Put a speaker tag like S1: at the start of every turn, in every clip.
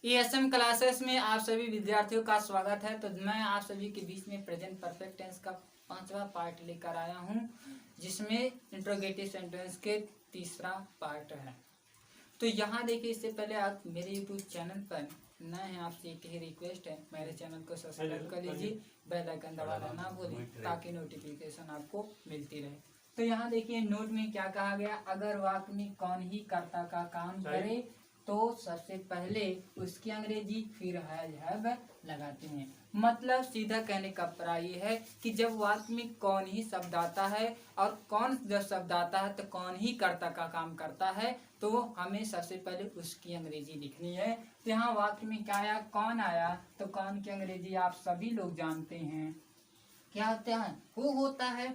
S1: ESM classes में आप सभी विद्यार्थियों का स्वागत है। तो मैं आप सभी के बीच में प्रेजेंट परफेक्ट टेंस का 5वां पार्ट लेकर आया हूं, जिसमें इंट्रोगेटिव सेंटेंस के तीसरा पार्ट है। तो यहाँ देखिए, इससे पहले आप मेरे YouTube चैनल पर नए हैं, आपसे एक ही रिक्वेस्ट है, मेरे चैनल को सब्सक्राइब कर लीजिए, बेल आइकन दबाना ना भूलें ताकि नोटिफिकेशन आपको मिलती रहे। तो यहाँ देखिए नोट में क्या कहा गया, अगर वाक्य में कौन ही कर्ता का काम करे तो सबसे पहले उसकी अंग्रेजी फिर हैव लगाते हैं। मतलब सीधा कहने का प्राय ये है कि जब वाक्य में कौन ही शब्द आता है और कौन जब शब्द आता है तो कौन ही कर्ता का काम करता है, तो हमें सबसे पहले उसकी अंग्रेजी लिखनी है। तो यहाँ वाक्य में क्या आया, कौन आया, तो कौन की अंग्रेजी आप सभी लोग जानते हैं, क्या होता है, हु होता है।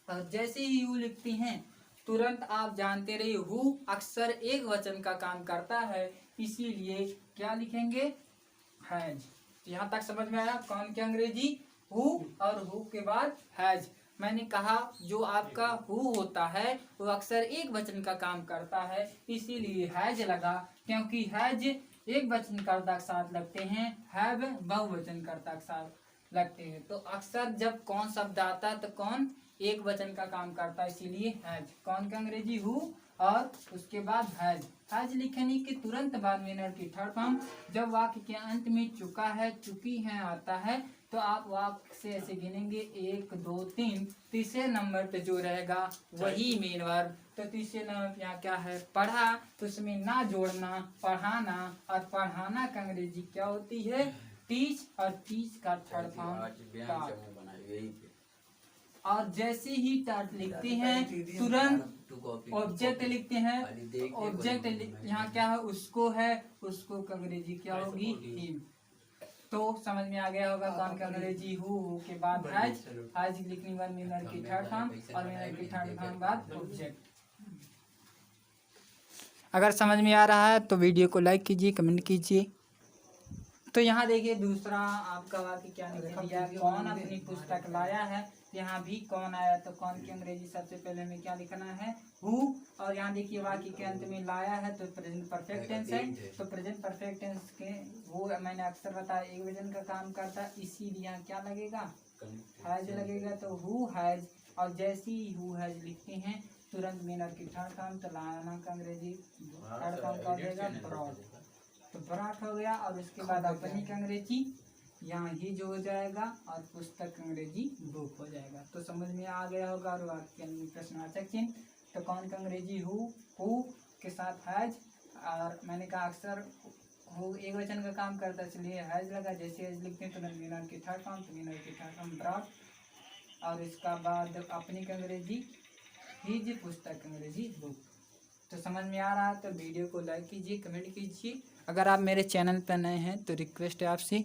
S1: और जैसे ही यू लिखती हैं तुरंत आप जानते रहिए हु अक्सर एक वचन का काम करता है, इसीलिए क्या लिखेंगे, हैज। यहाँ तक समझ में आया, कौन की अंग्रेजी हु और हु के बाद हैज। मैंने कहा जो आपका हु होता है वो अक्सर एक वचन का काम करता है, इसीलिए हैज लगा, क्योंकि हैज एक वचन कर्ता के साथ लगते हैं, हैव बहुवचन कर्ता के साथ लगते हैं। तो अक्सर जब कौन शब्द आता है तो कौन एक वचन का काम करता है, इसीलिए हैज। कौन का अंग्रेजी हु और उसके बाद हैज। हैज लिखने के तुरंत बाद मेनर की थर्ड फॉर्म जब वाक्य के अंत में चुका है, चुकी है आता है, तो आप वाक्य से ऐसे गिनेंगे 1 2 3, तीसरे नंबर पे जो रहेगा वही मेन वर्ब। तो तीसरे नंबर यहाँ क्या है, पढ़ा, तो उसमें ना जोड़ना, पढ़ाना, और पढ़ाना का अंग्रेजी क्या होती है, टीच, और टीच का थर्ड फॉर्म। और जैसे ही टाट लिखते हैं तुरंत ऑब्जेक्ट लिखते हैं, ऑब्जेक्ट यहाँ क्या है, उसको है, उसको का अंग्रेजी क्या होगी, हिम। तो समझ में आ गया होगा कौन का अंग्रेजी हु के बाद हैज, हैज लिखने बाद मेनर की थर्ड फॉर्म, और मेनर की थर्ड फॉर्म बाद ऑब्जेक्ट। अगर समझ में आ रहा है तो वीडियो को लाइक कीजिए, कमेंट कीजिए। तो यहाँ देखिए दूसरा आपका वाक्य क्या निकल दिया, कौन अपनी पुस्तक लाया है। यहाँ भी कौन आया, तो कौन की अंग्रेजी सबसे पहले हमें क्या लिखना है, हु। और यहाँ देखिए वाक्य के अंत में लाया है तो प्रेजेंट परफेक्ट टेंस है, तो प्रेजेंट परफेक्ट टेंस के वो मैंने अक्सर बताया एक वचन का काम करता है, इसीलिए यहाँ क्या लगेगा, हैज लगेगा। तो हु हैज, और जैसे ही हु हैज लिखते हैं तुरंत मेनर की थर्ड फॉर्म, तो लाना का अंग्रेजी थर्ड फॉर्म का हो जाएगा ब्रॉड, तो ब्रॉड हो गया। और उसके बाद अपनी का अंग्रेजी यहाँ ही जो हो जाएगा, और पुस्तक अंग्रेजी बुक हो जाएगा। तो समझ में आ गया होगा। और वाक्य में प्रश्नवाचक चिन्ह, तो कौन का अंग्रेजी हु के साथ हैज, और मैंने कहा अक्सर हु एक वचन का काम करता है इसलिए हैज लगा। जैसे हैज लिखते हैं तो मीनर की थर्ड फॉर्म, तो मीनर की थर्ड फॉर्म ब्रॉड, और इसका बाद अपनी का अंग्रेजी हिज, पुस्तक अंग्रेजी बुक। तो समझ में आ रहा है तो वीडियो को लाइक कीजिए, कमेंट कीजिए। अगर आप मेरे चैनल पर नए हैं तो रिक्वेस्ट है आपसे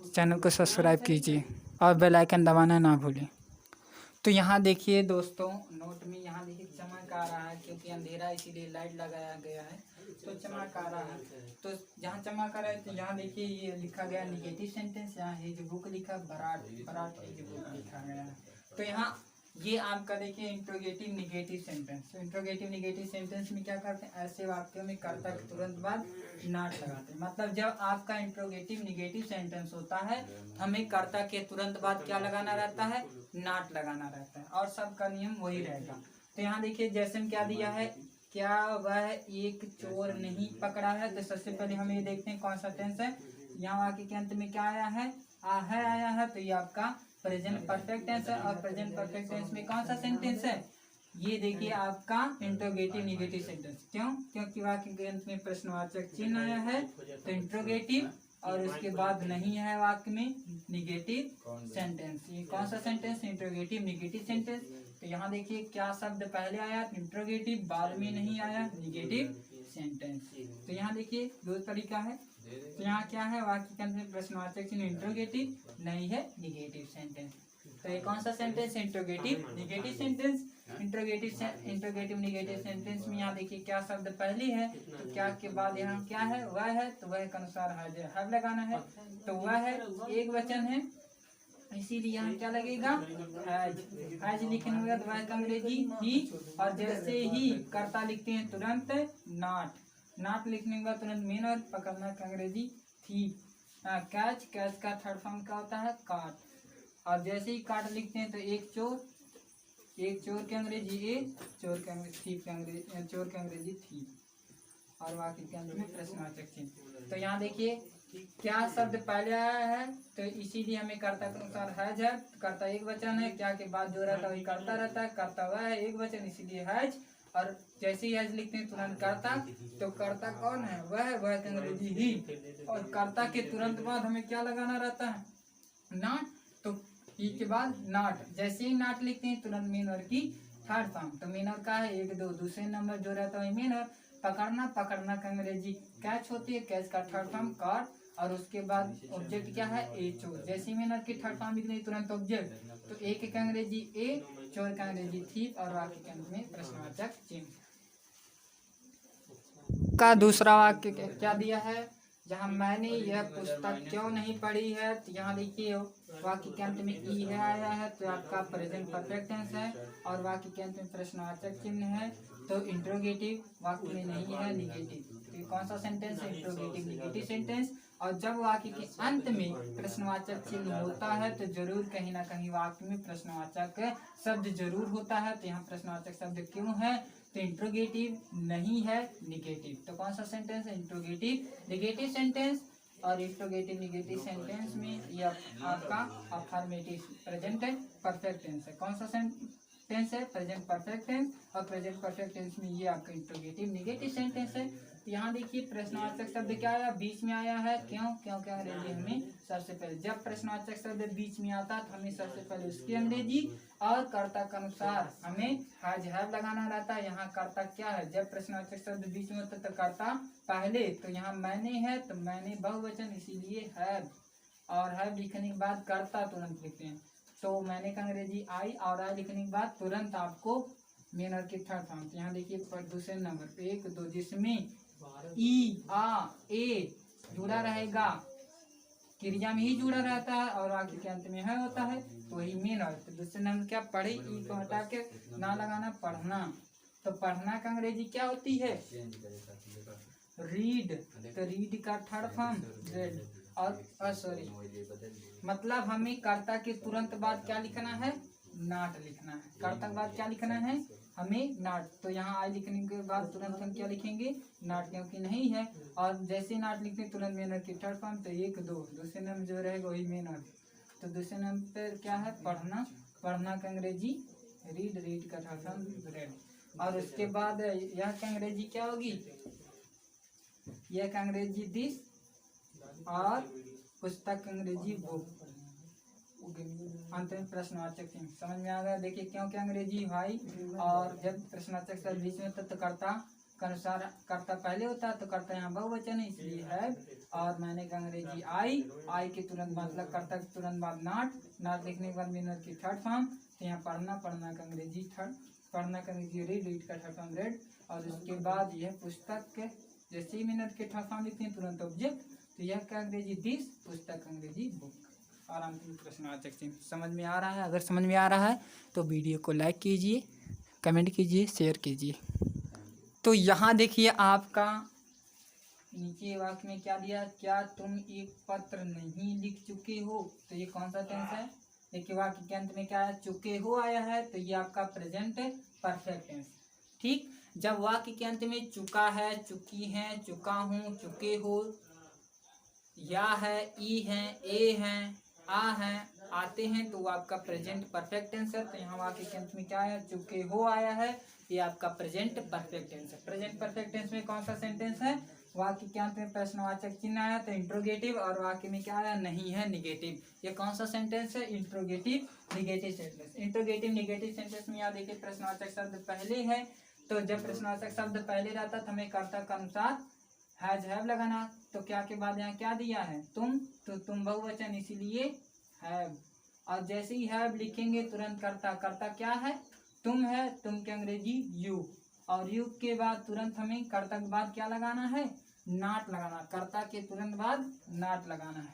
S1: चैनल को सब्सक्राइब कीजिए और बेल आइकन दबाना ना भूलें। तो यहाँ देखिए दोस्तों नोट में यहाँ देखिए चमक आ रहा है, क्योंकि अंधेरा इसीलिए लाइट लगाया गया है, तो चमक आ रहा है। तो जहाँ चमक आ रहा है तो यहाँ देखिए ये लिखा गया निगेटिव सेंटेंस, यहाँ हिज बुक लिखा, बराट हिज बुक लिखा गया है। तो यहाँ ये आपका देखिए इंट्रोगेटिव निगेटिव सेंटेंस। तो इंट्रोगेटिव निगेटिव सेंटेंस में क्या करते हैं, ऐसे वाक्यों में कर्ता के तुरंत बाद नॉट लगाते हैं। मतलब जब आपका इंट्रोगेटिव निगेटिव सेंटेंस होता है हमें कर्ता के तुरंत बाद क्या लगाना रहता है, नॉट लगाना रहता है, और सबका नियम वही रहेगा। तो यहाँ देखिए जैसे में क्या दिया है, क्या वह एक चोर नहीं पकड़ा है। तो सबसे पहले हम ये देखते हैं कौन सा टेंस है। यहाँ वाक्य के अंत में क्या आया है, आया है, तो ये आपका प्रेजेंट परफेक्ट टेंस है। और प्रेजेंट परफेक्ट टेंस में कौन सा सेंटेंस है, ये देखिए आपका इंट्रोगेटिव निगेटिव सेंटेंस। क्यों, क्योंकि वाक्य के अंत में प्रश्नवाचक चिन्ह आया है, तो इंट्रोगेटिव, और उसके बाद नहीं है वाक्य में निगेटिव सेंटेंस। ये कौन सा सेंटेंस, इंट्रोगेटिव निगेटिव सेंटेंस। तो यहाँ देखिए क्या शब्द पहले आया, इंट्रोगेटिव, बाद में नहीं आया निगेटिव सेंटेंस। तो यहाँ देखिए दो तरीका है। तो यहाँ क्या है, वाक्य के अंत में प्रश्नवाचक चिन्ह, इंट्रोगेटिव, नहीं है निगेटिव सेंटेंस। तो ये कौन सा sentence, interrogative negative sentence. Interrogative negative sentence में यहाँ देखिए क्या शब्द पहले है, तो क्या के बाद यहाँ क्या है, वह है, तो वह के अनुसार हैव लगाना है। तो वह है एक वचन है, इसीलिए यहाँ क्या लगेगा, हैज लिखने के बाद वह का अंग्रेजी ही, और जैसे ही कर्ता लिखते हैं तुरंत नॉट, नॉट लिखने के बाद तुरंत मेन वर्ब, पकड़ना का अंग्रेजी थीप। कैच, कैच का थर्ड फॉर्म क्या होता है? काट। और जैसे ही काट लिखते हैं तो एक चोर, एक चोर के अंग्रेजी ए, चोर के अंग्रेजी थीप के अंग्रेजी, चोर के अंग्रेजी थीप। और वाक्य के अंत में प्रश्नवाचक चिन्ह। तो यहाँ देखिए क्या शब्द पहले आया है, तो इसीलिए हमें कर्ता के अनुसार हैज है। कर्ता एक वचन है, क्या के बाद जो रहता है वही कर्ता रहता है। कर्ता वह है एक वचन, इसीलिए हैज। और जैसे ही हैज लिखते हैं तुरंत कर्ता, तो कर्ता कौन है? वह के अंग्रेजी ही। और कर्ता के तुरंत बाद हमें क्या लगाना रहता है? नॉट। तो ई के बाद नॉट, जैसे ही नॉट लिखते हैं तुरंत मेन वर्ब की थर्ड फॉर्म। तो मेन वर्ब का है एक दो, दूसरे नंबर जो रहता है मेन वर्ब। पकड़ना, पकड़ना का अंग्रेजी कैच होती है, कैच का थर्ड फॉर्म काट। और उसके बाद ऑब्जेक्ट क्या है? ए, चोर। जैसे ही मेन वर्ब की थर्ड फॉर्म लिखते हैं तुरंत ऑब्जेक्ट, तो ए के अंग्रेजी ए, चोर का अंग्रेजी थीप। और वाक्य के अंत में प्रश्नवाचक चिन्ह। का दूसरा वाक्य क्या दिया है? जहाँ मैंने यह पुस्तक क्यों नहीं पढ़ी है, तो यहाँ देखिए वाक्य के अंत में ई है आया है, तो आपका प्रेजेंट परफेक्ट टेंस है। और वाक्य के अंत में प्रश्नवाचक चिन्ह है, तो इंट्रोगेटिव वाक्य में नहीं है, निगेटिव। तो ये कौन सा सेंटेंस है? Interrogative negative sentence. और जब वाक्य के अंत में प्रश्नवाचक चिन्ह होता है तो जरूर कहीं ना कहीं वाक्य में प्रश्नवाचक शब्द जरूर होता है। तो यहाँ प्रश्नवाचक शब्द क्यों है? तो इंट्रोगेटिव नहीं है, निगेटिव। तो कौन सा सेंटेंस है? Interrogative negative sentence. और इंट्रोगेटिव निगेटिव सेंटेंस में यह आपका अफर्मेटिव प्रेजेंट परफेक्ट टेंस है। कौन सा टेंस है? Present perfect tense. और प्रेजेंट परफेक्ट टेंस में ये आपका इंट्रोगेटिव निगेटिव सेंटेंस है। तो यहाँ देखिए प्रश्नवाचक शब्द क्या आया? बीच में आया है। क्यों? क्योंकि अंग्रेजी हमें सबसे पहले, जब प्रश्नवाचक शब्द बीच में आता है तो हमें सबसे पहले उसकी अंग्रेजी और कर्ता के अनुसार हमें हैज हैव लगाना रहता है। यहाँ कर्ता क्या है? जब प्रश्नवाचक शब्द बीच में होता है तो कर्ता पहले। तो यहाँ मैंने है, तो मैंने बहुवचन, इसीलिए हैव। और हैव लिखने के बाद कर्ता तुरंत लिखते हैं, तो मैंने का अंग्रेजी आई। और आई लिखने के बाद तुरंत आपको मेन वर्ब की थर्ड फॉर्म। तो यहाँ देखिए दूसरे नंबर पे एक दो, जिसमें ई आ ए जुड़ा रहेगा, क्रिया में ही जुड़ा रहता है और वाक्य के अंत में है होता है, तो वही मेन वर्ब। तो दूसरे नंबर क्या? पढ़े, ई को हटा के ना लगाना, पढ़ना। तो पढ़ना का अंग्रेजी क्या होती है? रीड। तो रीड का थर्ड फॉर्म रेड। और सॉरी, मतलब हमें कर्ता के तुरंत बाद क्या लिखना है? नॉट लिखना है। कर्ता के बाद क्या लिखना है? हमें नॉट। तो यहाँ आई लिखने के बाद तुरंत हम क्या लिखेंगे? नॉट, क्योंकि नहीं है। और जैसे नॉट लिखते हैं तुरंत मेन वर्ब की थर्ड फॉर्म, तो एक दो, दूसरे नंबर जो रहेगा वही मेन वर्ब। तो दूसरे नंबर पर क्या है? पढ़ना। पढ़ना का अंग्रेजी रीड, रीड का थर्ड फॉर्म रेड। और उसके बाद यह का अंग्रेजी क्या होगी? यह का अंग्रेजी दिस। और पुस्तक अंग्रेजी बुक। अंत में प्रश्नवाचक चिन्ह। समझ में आ गया? देखिए क्योंकि अंग्रेजी भाई, और जब प्रश्नवाचक शब्द बीच में होता तो कर्ता के अनुसार कर्ता पहले होता है, तो कर्ता यहाँ बहुवचन है, इसलिए है। और मैंने का अंग्रेजी आई, आई के तुरंत मतलब कर्ता के तुरंत बाद नॉट, नॉट लिखने के बाद मेन वर्ब की थर्ड फॉर्म। तो यहाँ पढ़ना, पढ़ना का अंग्रेजी थर्ड, पढ़ना का अंग्रेजी रीड, रीड का थर्ड फॉर्म रेड। और उसके बाद यह पुस्तक के जैसे ही मेन वर्ब के थर्ड फॉर्म लिखते हैं तुरंत ऑब्जेक्ट, तो यह का अंग्रेजी दिस, पुस्तक अंग्रेजी बुक। और अंतिम प्रश्नवाचक चिन्ह। समझ में आ रहा है? अगर समझ में आ रहा है तो वीडियो को लाइक कीजिए, कमेंट कीजिए, शेयर कीजिए। तो यहाँ देखिए आपका नीचे वाक्य में क्या दिया? क्या तुम एक पत्र नहीं लिख चुके हो? तो ये कौन सा टेंस है? देखिए वाक्य के अंत में क्या है? चुके हो आया है, तो ये आपका प्रेजेंट परफेक्ट टेंस। ठीक, जब वाक्य के अंत में चुका है, चुकी है, चुका हूँ, चुके हो, या है, ई है, ए है, आ है, आते हैं, तो वो आपका प्रेजेंट परफेक्ट टेंस है। तो यहाँ वाक्य के अंत में क्या आया? चुके हो आया है, ये आपका प्रेजेंट परफेक्ट टेंस है। प्रेजेंट परफेक्ट टेंस में कौन सा सेंटेंस है? वाक्य के अंत में प्रश्नवाचक चिन्ह आया तो इंट्रोगेटिव, और वाक्य में क्या आया? नहीं है, निगेटिव। ये कौन सा सेंटेंस है? Interrogative negative sentence. Interrogative negative sentence में यहाँ देखिए प्रश्नवाचक शब्द पहले है, तो जब प्रश्नवाचक शब्द पहले रहता तो हमें कर्ता के अनुसार हैज हैव लगाना। तो क्या के बाद यहाँ क्या दिया है? तुम, तो तुम बहुवचन, इसीलिए हैव। और जैसे ही हैव लिखेंगे तुरंत कर्ता, कर्ता क्या है? तुम है, तुम के अंग्रेजी यू। और यू के बाद तुरंत हमें कर्ता के बाद क्या लगाना है? नॉट लगाना। कर्ता के तुरंत बाद नॉट लगाना है,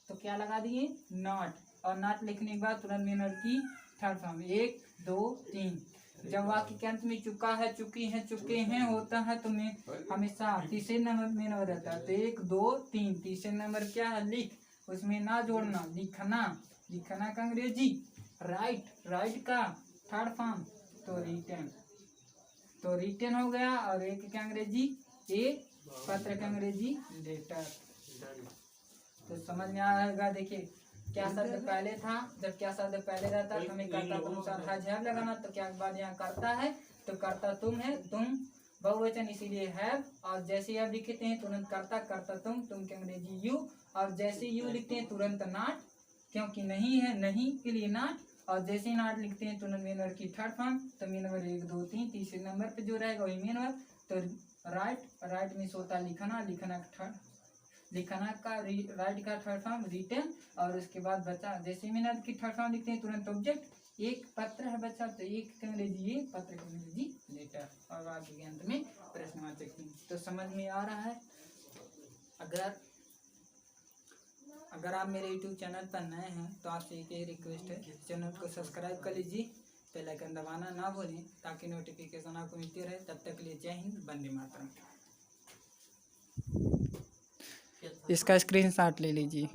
S1: तो क्या लगा दिए? नॉट। और नॉट लिखने के बाद तुरंत मेन वर्ब की थर्ड फॉर्म, एक दो तीन। जब वाक्य के अंत में चुका है, चुकी है, चुके हैं होता है तो मैं हमेशा तीसरे नंबर में न रहता है। तो 1 2 3 तीसरे नंबर क्या है, लिख, उसमें ना जोड़ना, लिखना, लिखना का अंग्रेजी राइट, राइट का थर्ड फॉर्म तो रिटन, तो रिटन हो गया। और एक क्या अंग्रेजी, एक पत्र का अंग्रेजी लेटर। तो समझ में आएगा। देखिए क्या शब्द पहले था, जब क्या शब्द पहले रहता है तो हमें कर्ता तुम हैव लगाना। तो क्या बात यहाँ करता है तो कर्ता तुम है, तुम बहुवचन इसीलिए हैव। और जैसे अब लिखते हैं तुरंत कर्ता, कर्ता तुम के अंग्रेजी यू। और जैसे यू लिखते हैं तुरंत नॉट, क्योंकि नहीं है, नहीं के लिए नॉट। और जैसे ही नॉट लिखते हैं तुरंत मेन वर्ब की थर्ड फॉर्म, तो मेन वर्ब 1 2 3 तीसरे नंबर पे जो रहेगा वही मेन वर्ब। तो राइट, राइट मीन्स होता है लिखना, लिखना का थर्ड, लिखना का राइट का थर्ड फॉर्म रिटन। और उसके बाद बच्चा जैसे मैंने की थर्ड फॉर्म लिखते हैं तुरंत ऑब्जेक्ट। एक पत्र है बच्चा, तो एक का अंग्रेजी ये, पत्र का अंग्रेजी लेटर। और आगे के अंत में प्रश्नवाचक चिन्ह। तो समझ में आ रहा है। अगर आप मेरे YouTube चैनल पर नए हैं तो आपसे एक ही रिक्वेस्ट है, चैनल को सब्सक्राइब कर लीजिए, बेल आइकन दबाना ना भूलें ताकि नोटिफिकेशन आपको मिलती रहे। तब तक के लिए जय हिंद, वंदे मातरम। इसका स्क्रीनशॉट ले लीजिए।